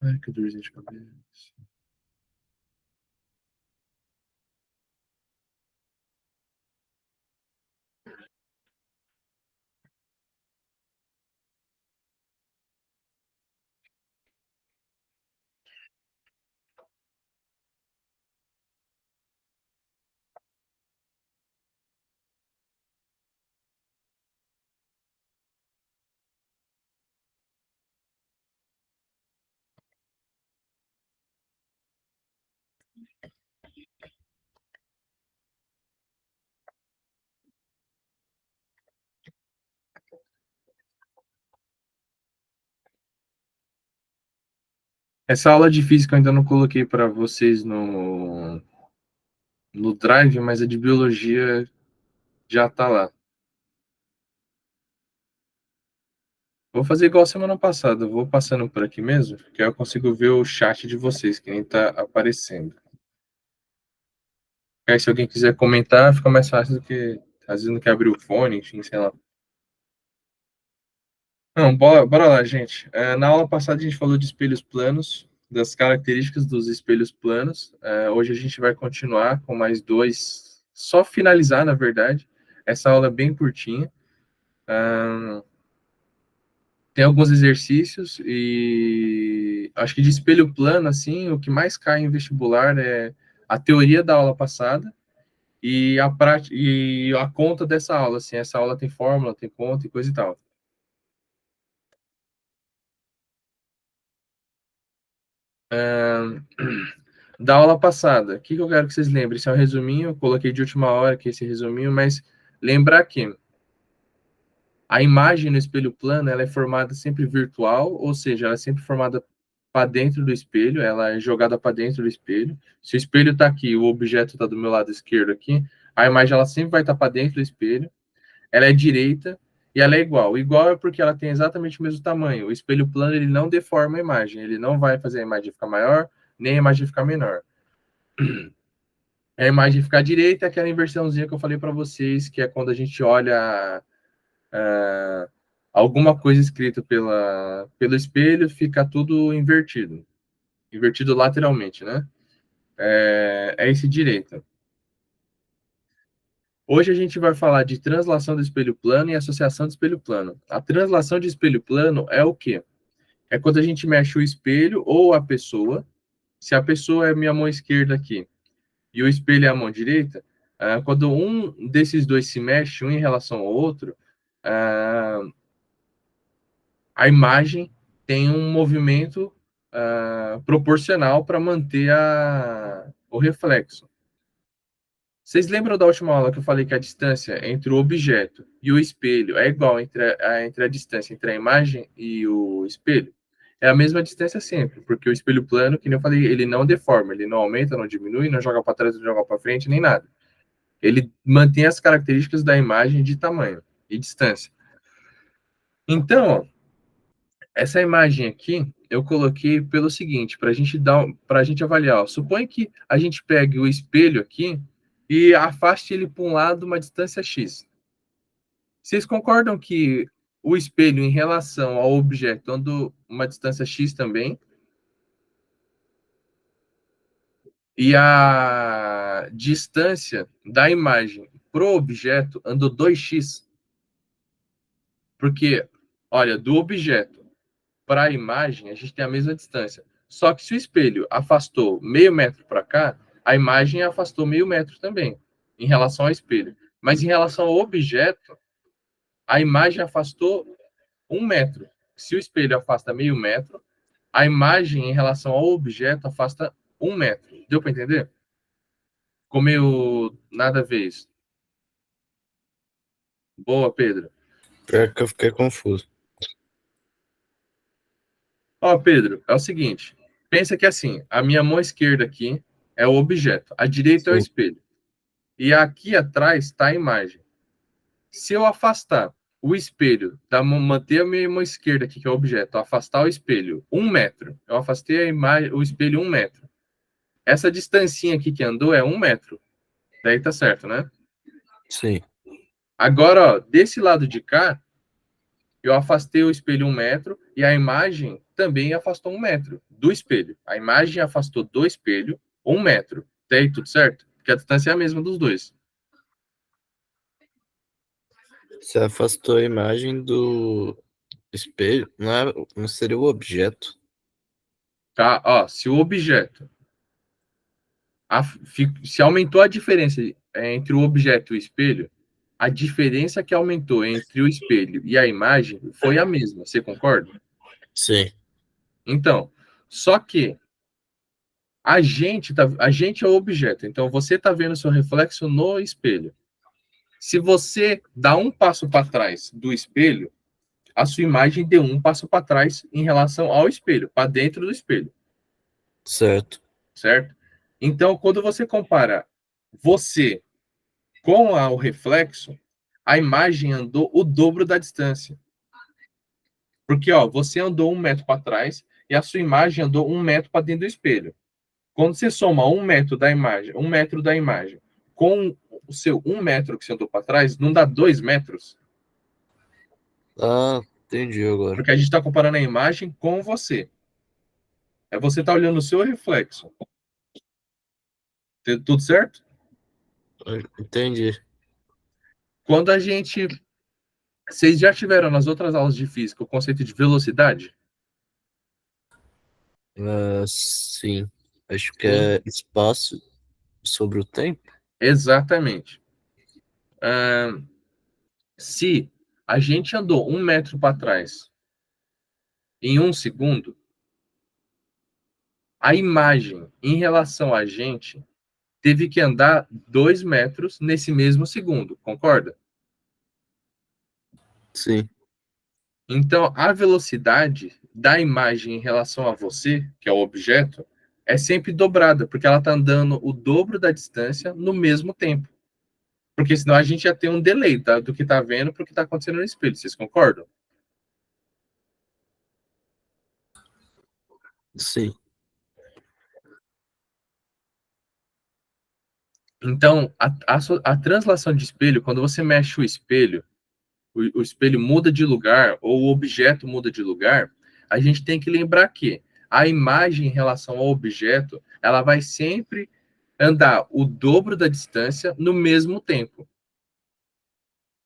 Ai, que dorzinha de cabeça. Essa aula de física eu ainda não coloquei para vocês no Drive, mas a de biologia já tá lá. Vou fazer igual semana passada, vou passando por aqui mesmo, que aí eu consigo ver o chat de vocês, que nem tá aparecendo. Aí se alguém quiser comentar, fica mais fácil do que às vezes não quer abrir o fone, enfim, sei lá. Não, bora lá, gente. Na aula passada a gente falou de espelhos planos, das características dos espelhos planos. Hoje a gente vai continuar com mais dois, só finalizar, na verdade. Essa aula é bem curtinha. Tem alguns exercícios e acho que de espelho plano, assim, o que mais cai em vestibular é a teoria da aula passada e a prática e a conta dessa aula, assim, essa aula tem fórmula, tem conta e coisa e tal. Da aula passada, o que eu quero que vocês lembrem? Isso é um resuminho, eu coloquei de última hora aqui esse resuminho, mas lembrar que a imagem no espelho plano ela é formada sempre virtual, ou seja, ela é sempre formada para dentro do espelho, ela é jogada para dentro do espelho. Se o espelho está aqui, o objeto está do meu lado esquerdo aqui, a imagem ela sempre vai estar para dentro do espelho. Ela é direita e ela é igual. Igual é porque ela tem exatamente o mesmo tamanho. O espelho plano ele não deforma a imagem, ele não vai fazer a imagem ficar maior nem a imagem ficar menor. A imagem ficar direita é aquela inversãozinha que eu falei para vocês, que é quando a gente olha alguma coisa escrita pelo espelho, fica tudo invertido. Invertido lateralmente, né? É esse direita. Hoje a gente vai falar de translação do espelho plano e associação do espelho plano. A translação de espelho plano é o quê? É quando a gente mexe o espelho ou a pessoa. Se a pessoa é minha mão esquerda aqui e o espelho é a mão direita, quando um desses dois se mexe, um em relação ao outro, a imagem tem um movimento proporcional para manter o reflexo. Vocês lembram da última aula que eu falei que a distância entre o objeto e o espelho é igual entre a distância entre a imagem e o espelho? É a mesma distância sempre, porque o espelho plano, que nem eu falei, ele não deforma, ele não aumenta, não diminui, não joga para trás, não joga para frente, nem nada. Ele mantém as características da imagem de tamanho e distância. Então, essa imagem aqui eu coloquei pelo seguinte, para a gente avaliar. Ó, suponha que a gente pegue o espelho aqui e afaste ele para um lado uma distância x. Vocês concordam que o espelho em relação ao objeto anda uma distância x também? E a distância da imagem pro objeto andou 2x? Porque, olha, do objeto para a imagem, a gente tem a mesma distância. Só que se o espelho afastou meio metro para cá, a imagem afastou meio metro também, em relação ao espelho. Mas em relação ao objeto, a imagem afastou 1 metro. Se o espelho afasta meio metro, a imagem em relação ao objeto afasta 1 metro. Deu para entender? Ficou meio nada a ver isso. Boa, Pedro. É que eu fiquei confuso. Ó, Pedro, é o seguinte. Pensa que assim, a minha mão esquerda aqui é o objeto, a direita é o Sim. espelho. E aqui atrás está a imagem. Se eu afastar o espelho, manter a minha mão esquerda aqui, que é o objeto, afastar o espelho 1 metro, eu afastei a imagem, o espelho 1 metro. Essa distancinha aqui que andou é 1 metro. Daí tá certo, né? Sim. Agora, ó, desse lado de cá, eu afastei o espelho 1 metro e a imagem também afastou 1 metro do espelho. A imagem afastou do espelho 1 metro. Até aí, tudo certo? Porque a distância é a mesma dos dois. Você afastou a imagem do espelho, não seria o objeto? Tá? Ó, se o objeto se aumentou a diferença entre o objeto e o espelho, a diferença que aumentou entre o espelho e a imagem foi a mesma. Você concorda? Sim. Então, só que a gente é o objeto. Então, você está vendo seu reflexo no espelho. Se você dá um passo para trás do espelho, a sua imagem deu um passo para trás em relação ao espelho, para dentro do espelho, Certo. certo? Então, quando você compara você com o reflexo, a imagem andou o dobro da distância. Porque, ó, você andou 1 metro para trás e a sua imagem andou 1 metro para dentro do espelho. Quando você soma 1 metro da imagem, 1 metro da imagem, com o seu 1 metro que você andou para trás, não dá 2 metros. Ah, entendi agora. Porque a gente está comparando a imagem com você. É você tá olhando o seu reflexo. Tudo certo? Entendi. Quando a gente. Vocês já tiveram nas outras aulas de física o conceito de velocidade? Sim. Acho que Sim. é espaço sobre o tempo. Exatamente. Se a gente andou 1 metro para trás em 1 segundo, a imagem em relação a gente teve que andar 2 metros nesse mesmo segundo, concorda? Sim. Então, a velocidade da imagem em relação a você, que é o objeto, é sempre dobrada, porque ela está andando o dobro da distância no mesmo tempo. Porque senão a gente já tem um delay do que está vendo para o que está acontecendo no espelho. Vocês concordam? Sim. Então, a translação de espelho, quando você mexe o espelho, o espelho muda de lugar ou o objeto muda de lugar, a gente tem que lembrar que a imagem em relação ao objeto, ela vai sempre andar o dobro da distância no mesmo tempo.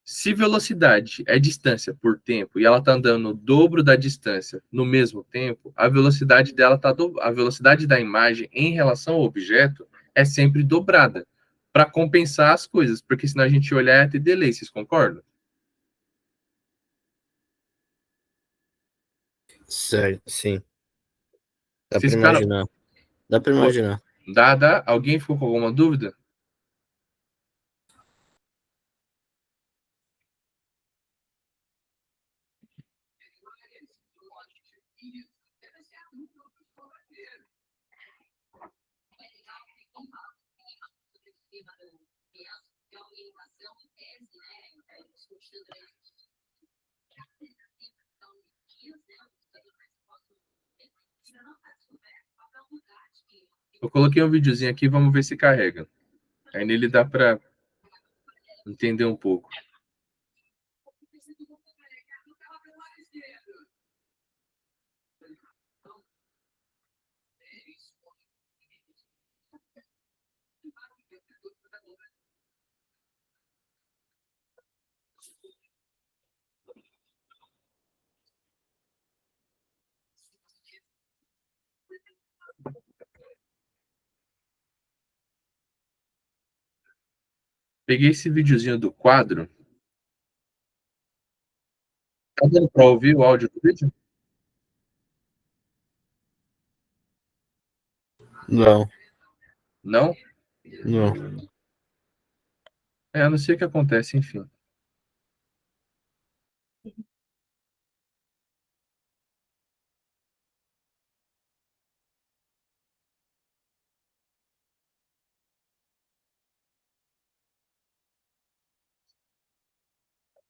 Se velocidade é distância por tempo e ela está andando o dobro da distância no mesmo tempo, a velocidade dela a velocidade da imagem em relação ao objeto é sempre dobrada para compensar as coisas, porque senão a gente olhar e ter delay, vocês concordam? Certo, sim. Dá pra Vocês ficaram. imaginar. Dá pra imaginar. Dá? Alguém ficou com alguma dúvida? Eu coloquei um videozinho aqui, vamos ver se carrega. Aí nele dá para entender um pouco. Peguei esse videozinho do quadro. Tá dando para ouvir o áudio do vídeo? Não, Não? não. Eu não sei o que acontece, enfim.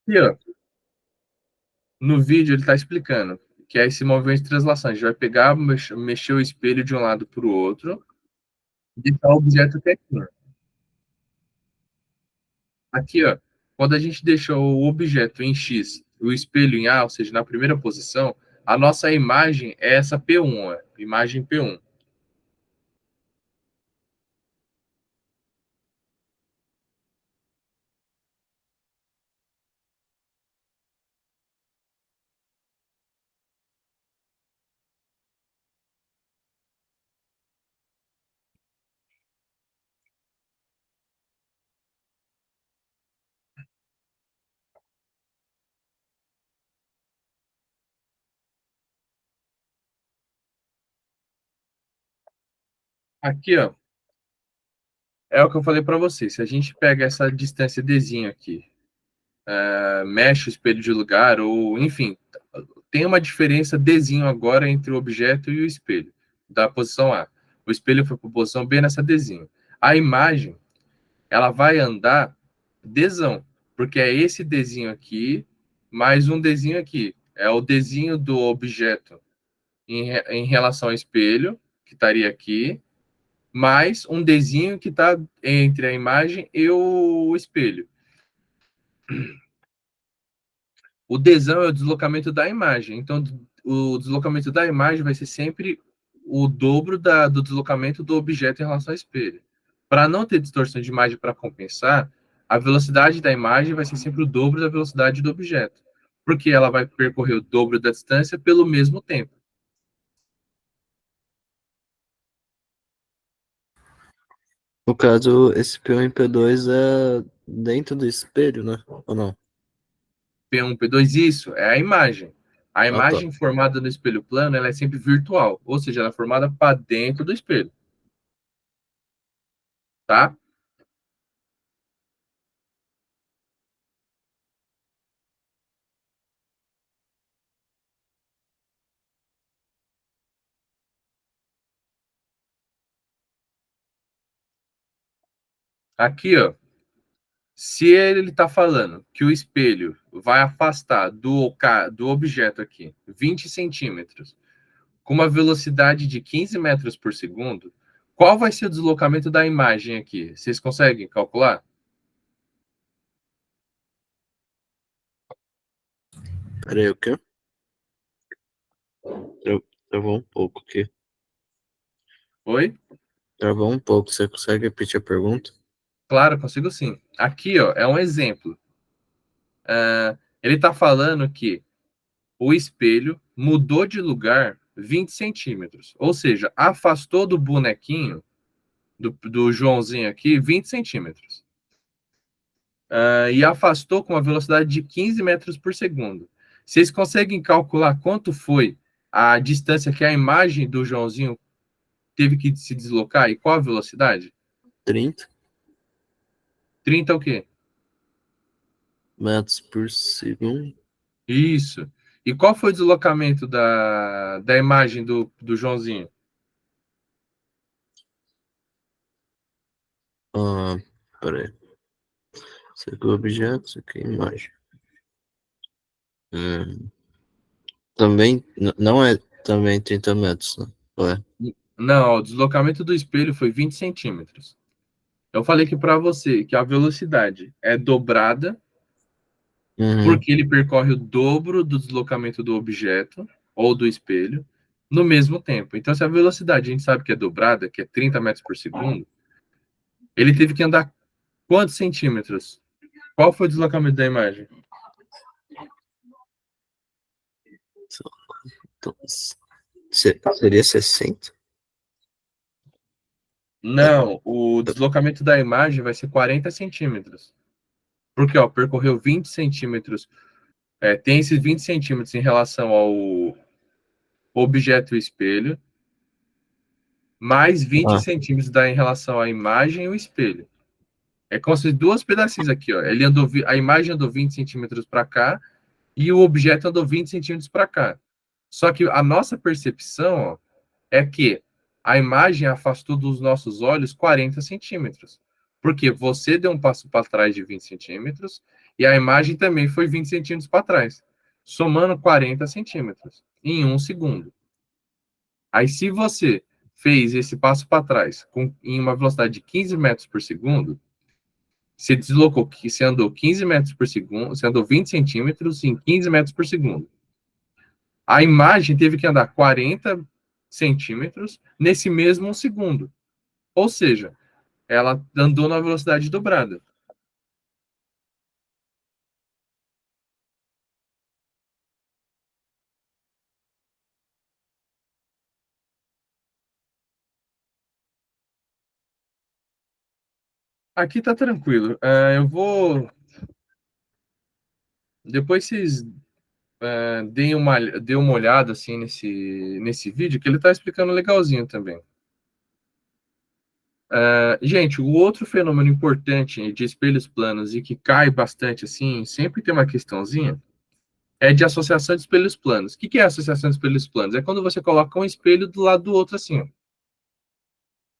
E ó, no vídeo ele está explicando que é esse movimento de translação. A gente vai pegar, mexer o espelho de um lado para o outro e deixar o objeto quietinho. Aqui, ó, quando a gente deixa o objeto em X o espelho em A, ou seja, na primeira posição, a nossa imagem é essa P1, ó, imagem P1. Aqui, ó, é o que eu falei para vocês. Se a gente pega essa distância Dzinho aqui, mexe o espelho de lugar, ou enfim, tem uma diferença Dzinho agora entre o objeto e o espelho, da posição A. O espelho foi para a posição B nessa Dzinho. A imagem, ela vai andar Dzão, porque é esse Dzinho aqui, mais um Dzinho aqui. É o Dzinho do objeto em relação ao espelho, que estaria aqui, mais um Dzinho que está entre a imagem e o espelho. O Dzão é o deslocamento da imagem. Então, o deslocamento da imagem vai ser sempre o dobro do deslocamento do objeto em relação ao espelho. Para não ter distorção de imagem para compensar, a velocidade da imagem vai ser sempre o dobro da velocidade do objeto, porque ela vai percorrer o dobro da distância pelo mesmo tempo. No caso, esse P1 e P2 é dentro do espelho, né? Ou não? P1, P2, isso é a imagem. A Ah, tá. imagem formada no espelho plano, ela é sempre virtual, ou seja, ela é formada para dentro do espelho, tá? Aqui, ó, se ele está falando que o espelho vai afastar do objeto aqui 20 centímetros com uma velocidade de 15 metros por segundo, qual vai ser o deslocamento da imagem aqui? Vocês conseguem calcular? Peraí, o quê? Travou um pouco aqui. Oi? Travou um pouco. Você consegue repetir a pergunta? Claro, consigo sim. Aqui, ó, é um exemplo. Ele está falando que o espelho mudou de lugar 20 centímetros, ou seja, afastou do bonequinho, do Joãozinho aqui, 20 centímetros. E afastou com uma velocidade de 15 metros por segundo. Vocês conseguem calcular quanto foi a distância que a imagem do Joãozinho teve que se deslocar e qual a velocidade? 30 30 o quê? metros por segundo. Isso. E qual foi o deslocamento da imagem do Joãozinho? Ah, peraí. Isso aqui é o objeto, isso aqui é a imagem. Também, não é também 30 metros, né? Ué. Não, o deslocamento do espelho foi 20 centímetros. Eu falei que para você que a velocidade é dobrada Uhum. porque ele percorre o dobro do deslocamento do objeto ou do espelho no mesmo tempo. Então, se a velocidade a gente sabe que é dobrada, que é 30 metros por segundo, ele teve que andar quantos centímetros? Qual foi o deslocamento da imagem? Então, seria 60? Não, o deslocamento da imagem vai ser 40 centímetros. Porque, ó, percorreu 20 centímetros. Tem esses 20 centímetros em relação ao objeto e espelho, mais 20 Ah, centímetros dá em relação à imagem e o espelho. É como se duas pedacinhos aqui, ó. A imagem andou 20 centímetros para cá e o objeto andou 20 centímetros para cá. Só que a nossa percepção, ó, é que a imagem afastou dos nossos olhos 40 centímetros. Porque você deu um passo para trás de 20 centímetros e a imagem também foi 20 centímetros para trás, somando 40 centímetros em um segundo. Aí, se você fez esse passo para trás em uma velocidade de 15 metros por segundo, Você deslocou, você andou 15 metros por segundo, você andou 20 centímetros em 15 metros por segundo. A imagem teve que andar 40 centímetros nesse mesmo segundo. Ou seja, ela andou na velocidade dobrada. Aqui tá tranquilo. Eu vou. Depois vocês deem uma olhada assim nesse vídeo, que ele tá explicando legalzinho também. Gente, o outro fenômeno importante de espelhos planos e que cai bastante assim, sempre tem uma questãozinha, é de associação de espelhos planos. O que é associação de espelhos planos? É quando você coloca um espelho do lado do outro assim. Ó.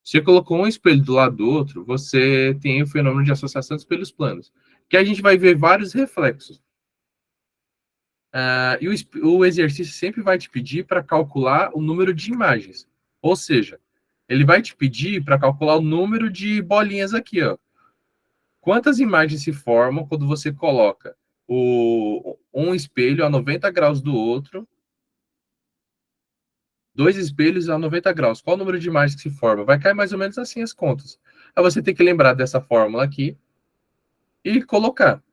Você colocou um espelho do lado do outro, você tem o fenômeno de associação de espelhos planos, que a gente vai ver vários reflexos. E o exercício sempre vai te pedir para calcular o número de imagens. Ou seja, ele vai te pedir para calcular o número de bolinhas aqui, ó. Quantas imagens se formam quando você coloca um espelho a 90 graus do outro, dois espelhos a 90 graus? Qual o número de imagens que se forma? Vai cair mais ou menos assim as contas. Aí você tem que lembrar dessa fórmula aqui e colocar.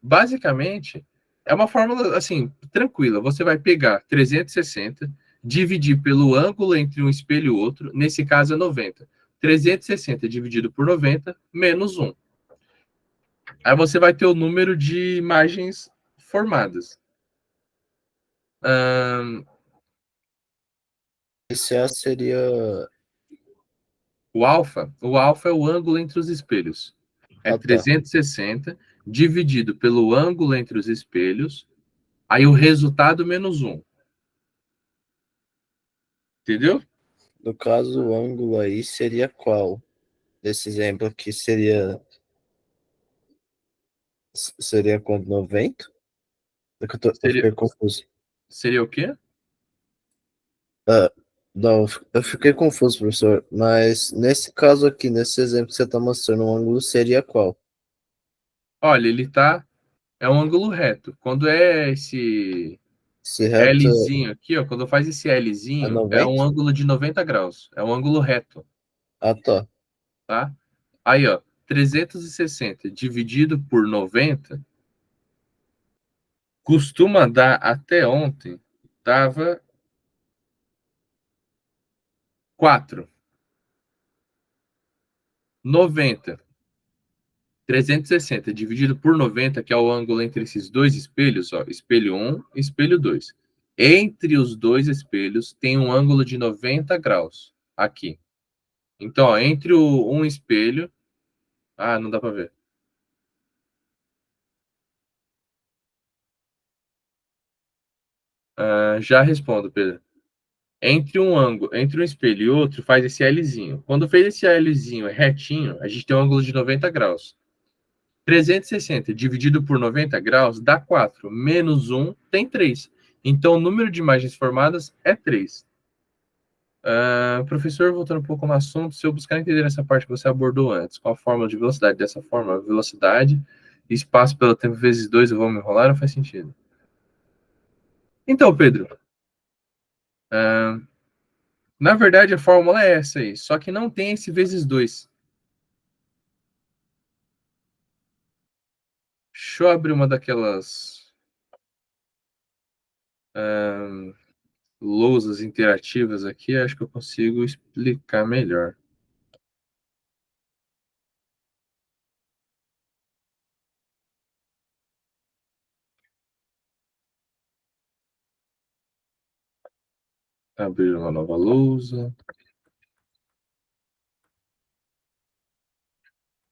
Basicamente, é uma fórmula assim, tranquila. Você vai pegar 360, dividir pelo ângulo entre um espelho e outro, nesse caso é 90. 360 dividido por 90, menos 1. Aí você vai ter o número de imagens formadas. Ahn, Esse A seria. o alfa é o ângulo entre os espelhos. É Ah, tá. 360 dividido pelo ângulo entre os espelhos, aí o resultado menos 1. Entendeu? No caso, o ângulo aí seria qual? Desse exemplo aqui seria quanto? 90? É que eu Seria, fiquei confuso. seria o quê? Ah, não, eu fiquei confuso, professor. Mas nesse caso aqui, nesse exemplo que você está mostrando, o ângulo seria qual? Olha, ele tá. É um ângulo reto. Quando é esse Se reto Lzinho aqui, ó, quando faz esse é Lzinho, é um 90? ângulo de 90 graus. É um ângulo reto, Ah, tá. tá? Aí, ó, 360 dividido por 90 costuma dar até ontem, dava 4. 90. 360 dividido por 90, que é o ângulo entre esses dois espelhos, ó, espelho 1 e espelho 2. Entre os dois espelhos tem um ângulo de 90 graus aqui. Então, ó, entre um espelho. Ah, não dá para ver. Já respondo, Pedro. Entre um espelho e outro, faz esse Lzinho. Quando fez esse Lzinho retinho, a gente tem um ângulo de 90 graus. 360 dividido por 90 graus dá 4. Menos 1 tem 3. Então, o número de imagens formadas é 3. Professor, voltando um pouco no assunto, se eu buscar entender essa parte que você abordou antes, qual a fórmula de velocidade dessa forma? Velocidade, espaço pelo tempo vezes 2, eu vou me enrolar, não faz sentido. Então, Pedro, na verdade a fórmula é essa aí, só que não tem esse vezes 2. Deixa eu abrir uma daquelas lousas interativas aqui, acho que eu consigo explicar melhor. Abrir uma nova lousa.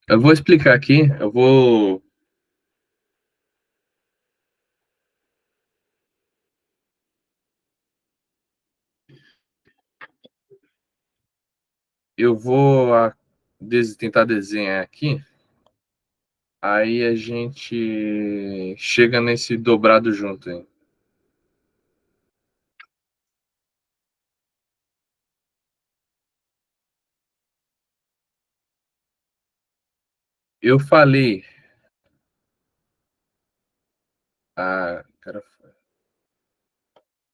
Eu vou explicar aqui, eu vou tentar desenhar aqui, aí a gente chega nesse dobrado junto aí. eu falei. Cara,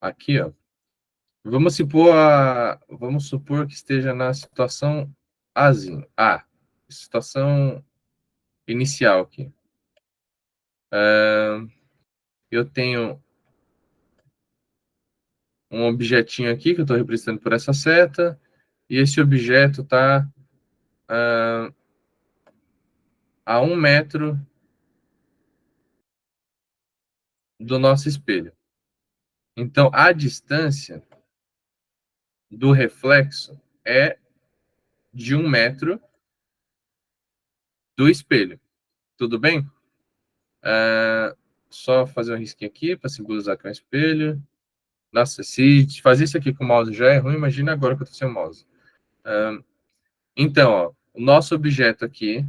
aqui, ó. Vamos supor que esteja na situação Azinho. Situação inicial aqui. Eu tenho um objetinho aqui que eu estou representando por essa seta, e esse objeto está a 1 metro do nosso espelho. Então, a distância do reflexo é de 1 metro do espelho. Tudo bem? Só fazer um risquinho aqui para simbolizar que é um espelho. Nossa, se fazer isso aqui com o mouse já é ruim, imagina agora que eu estou sem o mouse. Então, ó, o nosso objeto aqui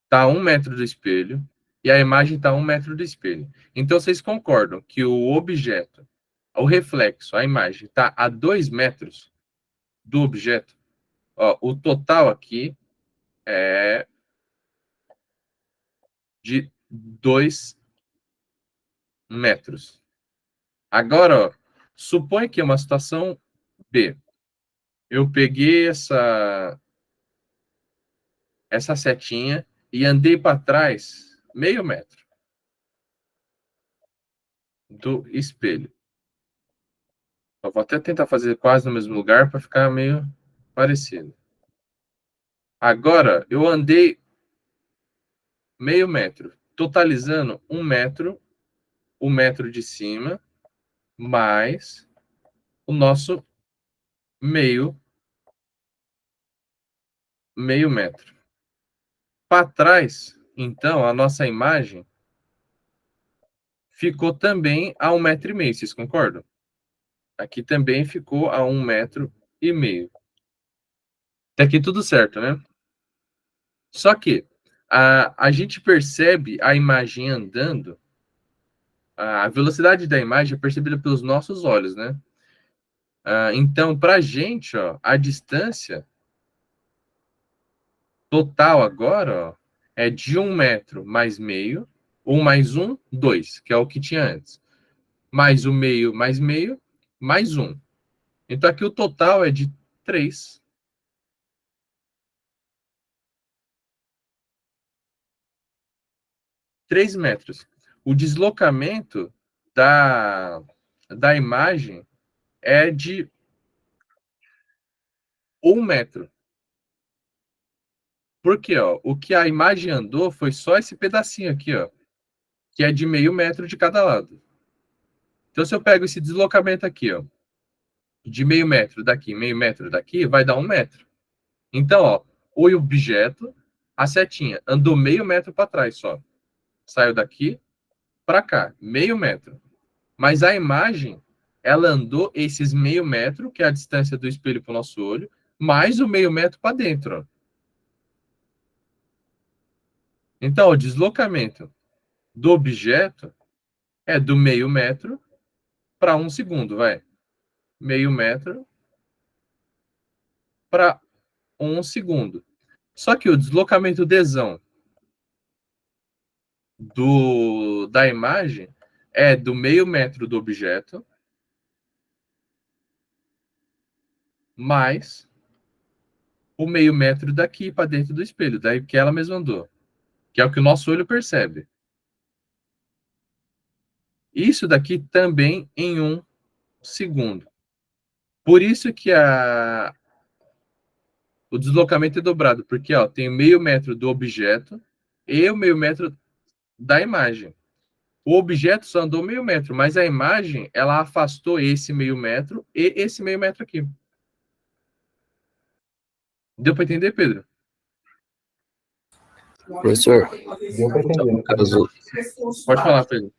está a 1 metro do espelho e a imagem está a 1 metro do espelho. Então, vocês concordam que o objeto, o reflexo, a imagem, está a 2 metros do objeto? Ó, o total aqui é de 2 metros. Agora, ó, supõe que é uma situação B. Eu peguei essa setinha e andei para trás 0,5 metro do espelho. Eu vou até tentar fazer quase no mesmo lugar para ficar meio parecido. Agora, eu andei 0,5 metro, totalizando 1 metro, o metro de cima, mais o nosso meio metro. Para trás, então, a nossa imagem ficou também a 1,5 metro, vocês concordam? Aqui também ficou a 1,5 metro. Até aqui tudo certo, né? Só que a gente percebe a imagem andando, a velocidade da imagem é percebida pelos nossos olhos, né? Então, para a gente, ó, a distância total agora, ó, é de 1 metro mais meio, ou mais 1, 2, que é o que tinha antes. Mais o meio, mais meio, mais 1. Então, aqui o total é de 3. 3 metros. O deslocamento da imagem é de 1 metro. Porque, ó, o que a imagem andou foi só esse pedacinho aqui, ó, que é de 0,5 metro de cada lado. Então, se eu pego esse deslocamento aqui, ó, de 0,5 metro daqui, 0,5 metro daqui, vai dar 1 metro. Então, ó, o objeto, a setinha, andou 0,5 metro para trás só. Saiu daqui para cá, 0,5 metro. Mas a imagem, ela andou esses 0,5 metro, que é a distância do espelho para o nosso olho, mais o 0,5 metro para dentro, ó. Então, o deslocamento do objeto é do 0,5 metro para 1 segundo, vai. 0,5 metro para 1 segundo. Só que o deslocamento desão da imagem é do 0,5 metro do objeto mais o 0,5 metro daqui para dentro do espelho, daí que ela mesma andou, que é o que o nosso olho percebe. Isso daqui também em 1 segundo. Por isso que o deslocamento é dobrado, porque ó, tem o 0,5 metro do objeto e o 0,5 metro da imagem. O objeto só andou 0,5 metro, mas a imagem, ela afastou esse 0,5 metro e esse 0,5 metro aqui. Deu para entender, Pedro? Professor, Deu para entender, no caso. Pode falar, Pedro.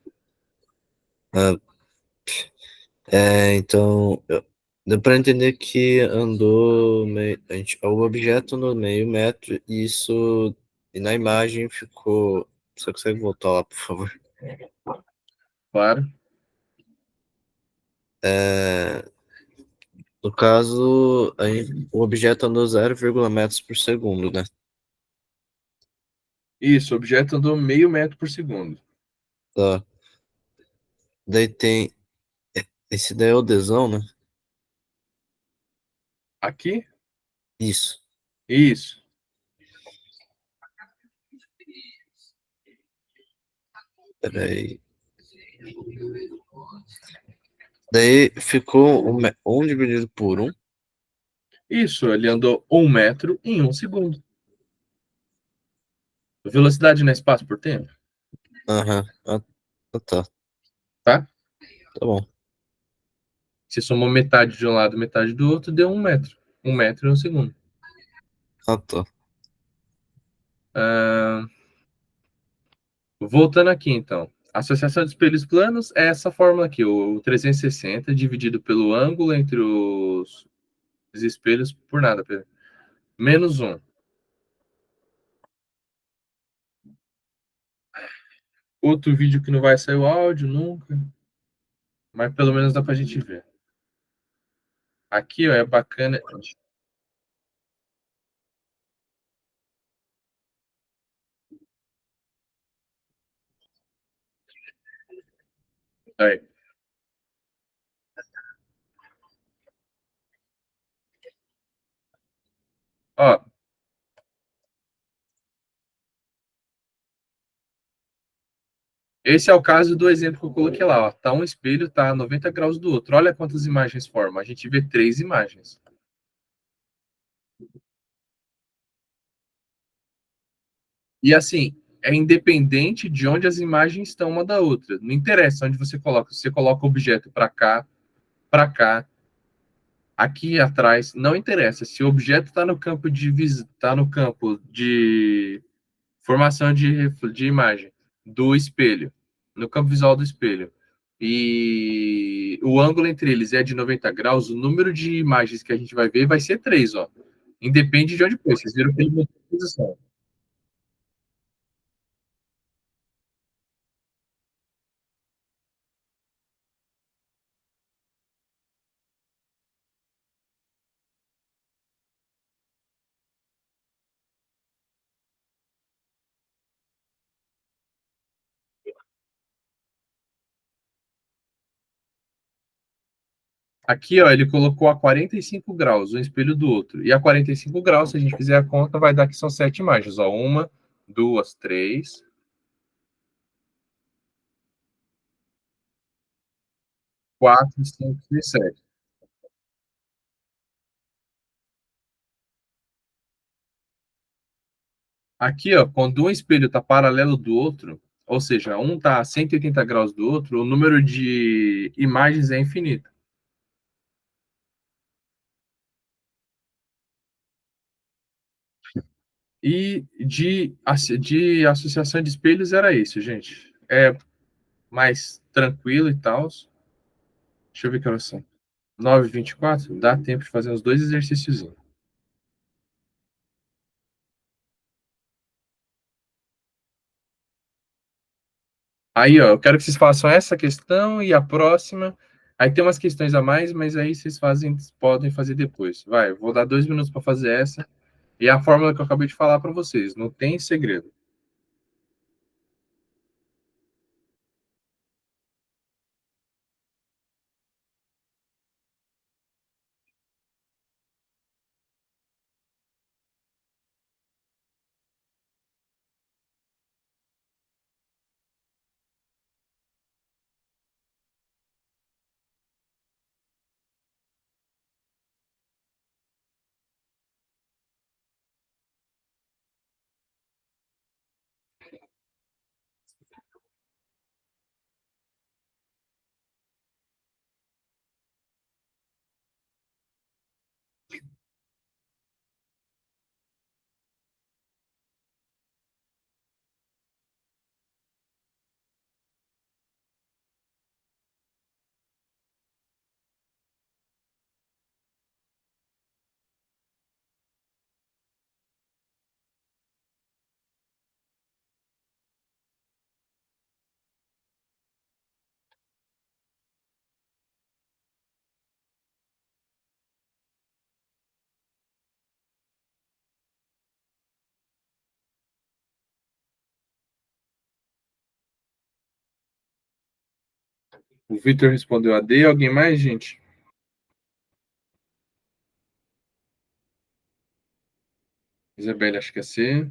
Então, deu para entender que andou o objeto no 0,5 metro e isso e na imagem ficou. Você consegue voltar lá, por favor? Claro. No caso, aí, o objeto andou 0,1 metros por segundo, né? Isso, o objeto andou meio metro por segundo. Tá. Daí tem. Esse daí é o desão, né? Aqui? Isso. Isso. Peraí. Daí ficou 1 dividido por 1. Isso, ele andou 1 metro em 1 segundo. Velocidade no espaço por tempo, Aham. Tá. tá? Tá bom. Se somou metade de um lado, metade do outro, deu 1 metro. 1 metro em 1 segundo. Tá. Voltando aqui, então. A associação de espelhos planos é essa fórmula aqui, o 360 dividido pelo ângulo entre os espelhos por nada, Pedro. Menos 1. Outro vídeo que não vai sair o áudio nunca, mas pelo menos dá pra gente ver. Aqui, ó, é bacana. Aí. Ó, esse é o caso do exemplo que eu coloquei lá. Ó. Tá um espelho, tá a 90 graus do outro. Olha quantas imagens formam. A gente vê 3 imagens. E assim, é independente de onde as imagens estão uma da outra. Não interessa onde você coloca. Se você coloca o objeto para cá, aqui atrás, não interessa. Se o objeto está no campo tá no campo de formação de imagem do espelho, no campo visual do espelho, e o ângulo entre eles é de 90 graus, o número de imagens que a gente vai ver vai ser 3, ó. Independe de onde for. Vocês viram que ele mudou de posição. Aqui, ó, ele colocou a 45 graus, um espelho do outro. E a 45 graus, se a gente fizer a conta, vai dar que são 7 imagens. Ó. Uma, duas, três, quatro, cinco, seis, sete. Aqui, ó, quando um espelho está paralelo do outro, ou seja, um está a 180 graus do outro, o número de imagens é infinito. E de associação de espelhos era isso, gente. É mais tranquilo e tal. Deixa eu ver que horas são. 9h24? Dá tempo de fazer os dois exercícios. Aí, ó, eu quero que vocês façam essa questão e a próxima. Aí tem umas questões a mais, mas aí vocês podem fazer depois. Vai, eu vou dar 2 minutos para fazer essa. E a fórmula que eu acabei de falar para vocês. Não tem segredo. O Vitor respondeu a D. Alguém mais, gente? Isabelle, acho que é C.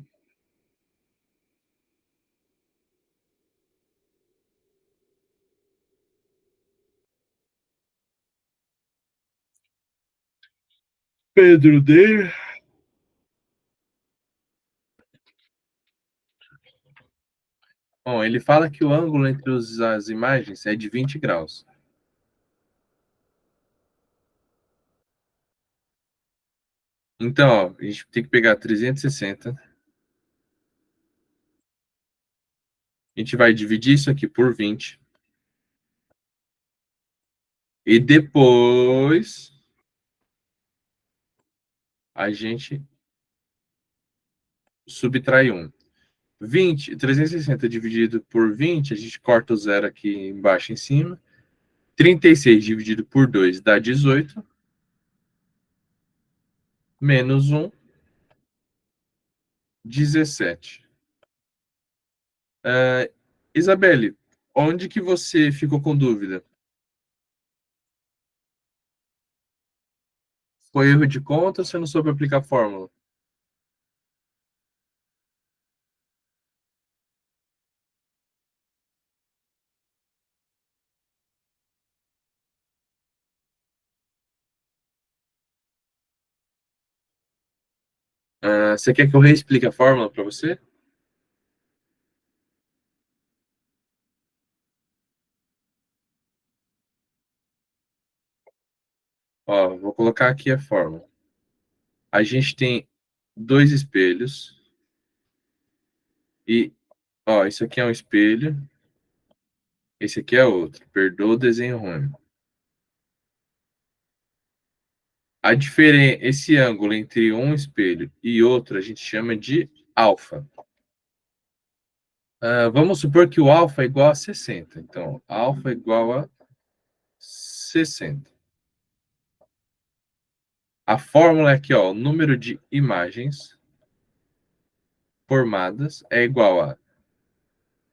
Pedro D. Bom, ele fala que o ângulo entre as imagens é de 20 graus. Então, ó, a gente tem que pegar 360. A gente vai dividir isso aqui por 20. E depois a gente subtrai 1. 360 dividido por 20, a gente corta o zero aqui embaixo e em cima. 36 dividido por 2 dá 18. Menos 1, 17. Isabelle, onde que você ficou com dúvida? Foi erro de conta ou você não soube aplicar a fórmula? Você quer que eu reexplique a fórmula para você? Ó, vou colocar aqui a fórmula. A gente tem 2 espelhos. E, ó, isso aqui é um espelho. Esse aqui é outro. Perdoa o desenho ruim. Esse ângulo entre um espelho e outro a gente chama de alfa. Vamos supor que o alfa é igual a 60. Então, alfa é igual a 60. A fórmula é aqui, ó, o número de imagens formadas é igual a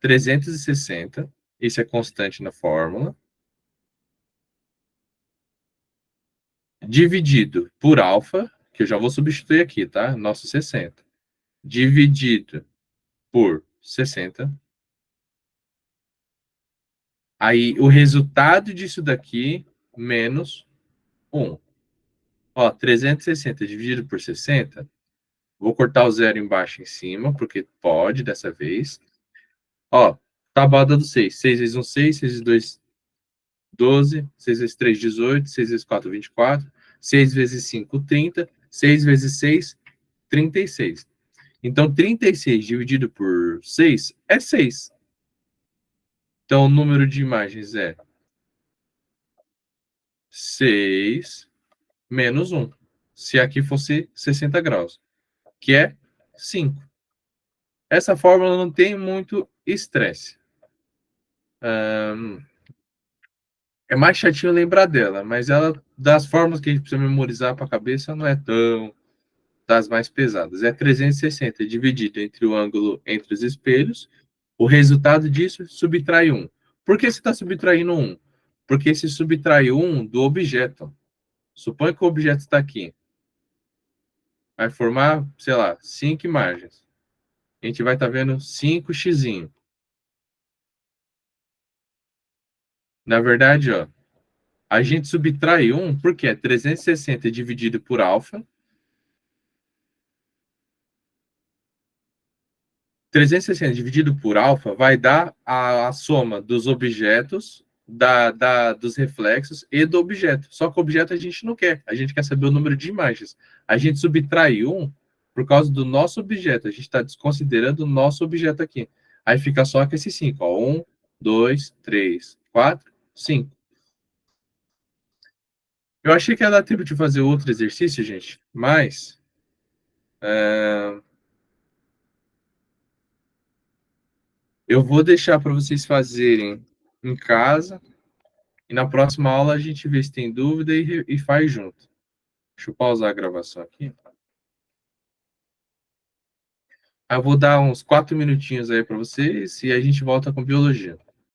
360. Isso é constante na fórmula. Dividido por alfa, que eu já vou substituir aqui, tá? Nosso 60. Dividido por 60. Aí, o resultado disso daqui, menos 1. Ó, 360 dividido por 60. Vou cortar o zero embaixo e em cima, porque pode dessa vez. Ó, tabuada do 6. 6 vezes 1, 6. 6 vezes 2, 12. 6 vezes 3, 18. 6 vezes 4, 24. 6 vezes 5, 30. 6 vezes 6, 36. Então, 36 dividido por 6 é 6. Então, o número de imagens é 6 menos 1. Se aqui fosse 60 graus, que é 5. Essa fórmula não tem muito estresse. É mais chatinho lembrar dela, mas ela, das fórmulas que a gente precisa memorizar para a cabeça, não é tão das mais pesadas. É 360 dividido entre o ângulo entre os espelhos. O resultado disso subtrai 1. Por que você está subtraindo 1? Porque se subtrai 1 do objeto. Suponha que o objeto está aqui. Vai formar, sei lá, 5 imagens. A gente vai estar vendo 5x. Na verdade, ó, a gente subtrai 1 porque é 360 dividido por alfa. 360 dividido por alfa vai dar a soma dos objetos, dos reflexos e do objeto. Só que o objeto a gente não quer. A gente quer saber o número de imagens. A gente subtrai 1 por causa do nosso objeto. A gente está desconsiderando o nosso objeto aqui. Aí fica só com esses 5. 1, 2, 3, 4, 5. Eu achei que ia dar tempo de fazer outro exercício, gente, mas eu vou deixar para vocês fazerem em casa e na próxima aula a gente vê se tem dúvida e faz junto. Deixa eu pausar a gravação aqui. Eu vou dar uns 4 minutinhos aí para vocês e a gente volta com biologia.